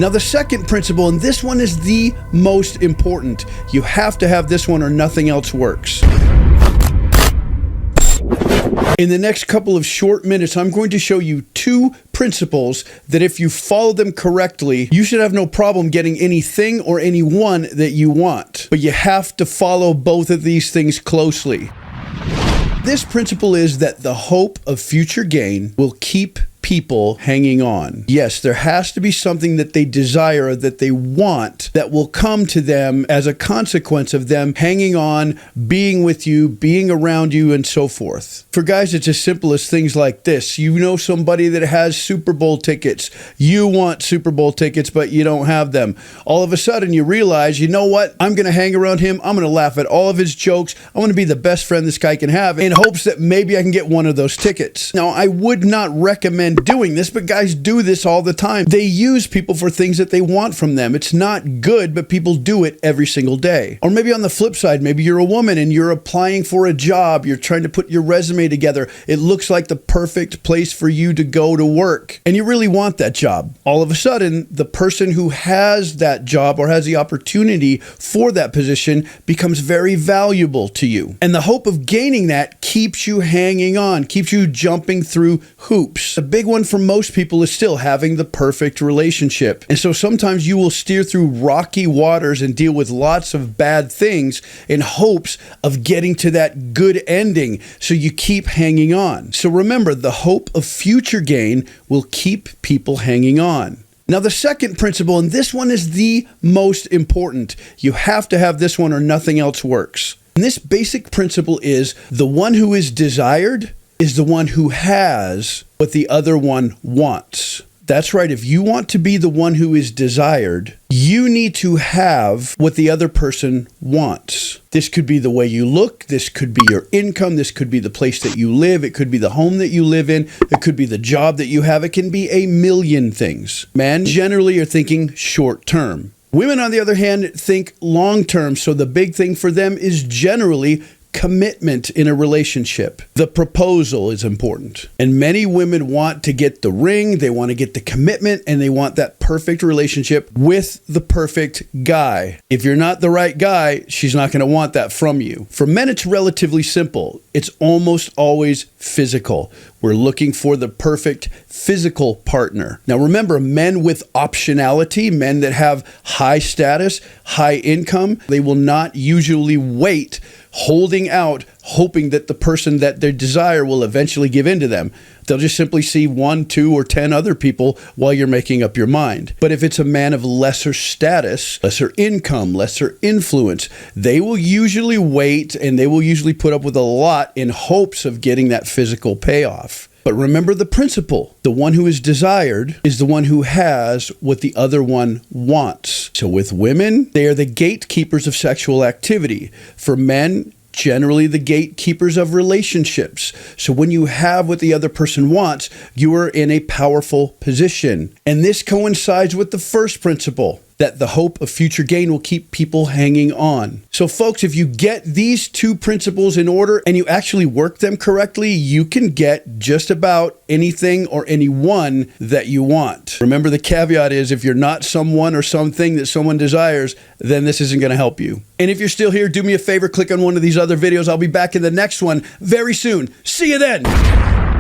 Now, the second principle, and this one is the most important, you have to have this one or nothing else works. In the next couple of short minutes, I'm going to show you two principles that if you follow them correctly, you should have no problem getting anything or anyone that you want. But you have to follow both of these things closely. This principle is that the hope of future gain will keep people hanging on. Yes, there has to be something that they desire, that they want, that will come to them as a consequence of them hanging on, being with you, being around you, and so forth. For guys, it's as simple as things like this. You know somebody that has Super Bowl tickets. You want Super Bowl tickets, but you don't have them. All of a sudden, you realize, you know what? I'm going to hang around him. I'm going to laugh at all of his jokes. I want to be the best friend this guy can have in hopes that maybe I can get one of those tickets. Now, I would not recommend doing this, but guys do this all the time. They use people for things that they want from them. It's not good, but people do it every single day. Or maybe on the flip side, maybe you're a woman and you're applying for a job. You're trying to put your resume together. It looks like the perfect place for you to go to work, and you really want that job. All of a sudden, the person who has that job or has the opportunity for that position becomes very valuable to you. And the hope of gaining that keeps you hanging on, keeps you jumping through hoops. The big one for most people is still having the perfect relationship. And so sometimes you will steer through rocky waters and deal with lots of bad things in hopes of getting to that good ending. So you keep hanging on. So remember, the hope of future gain will keep people hanging on. Now, the second principle, and this one is the most important, you have to have this one or nothing else works. And this basic principle is the one who is desired is the one who has what the other one wants. That's right. If you want to be the one who is desired, you need to have what the other person wants. This could be the way you look. This could be your income. This could be the place that you live. It could be the home that you live in. It could be the job that you have. It can be a million things. Men generally are thinking short term. Women, on the other hand, think long term. So the big thing for them is generally commitment in a relationship. The proposal is important. And many women want to get the ring, they want to get the commitment, and they want that perfect relationship with the perfect guy. If you're not the right guy, she's not going to want that from you. For men, it's relatively simple. It's almost always physical. We're looking for the perfect physical partner. Now remember, men with optionality, men that have high status, high income, they will not usually wait holding out, hoping that the person that they desire will eventually give in to them. They'll just simply see 1, 2, or 10 other people while you're making up your mind. But if it's a man of lesser status, lesser income, lesser influence, they will usually wait and they will usually put up with a lot in hopes of getting that physical payoff. But remember the principle. The one who is desired is the one who has what the other one wants. So with women, they are the gatekeepers of sexual activity. For men, generally the gatekeepers of relationships. So when you have what the other person wants, you are in a powerful position. And this coincides with the first principle, that the hope of future gain will keep people hanging on. So folks, if you get these two principles in order and you actually work them correctly, you can get just about anything or anyone that you want. Remember, the caveat is if you're not someone or something that someone desires, then this isn't going to help you. And if you're still here, do me a favor, click on one of these other videos. I'll be back in the next one very soon. See you then.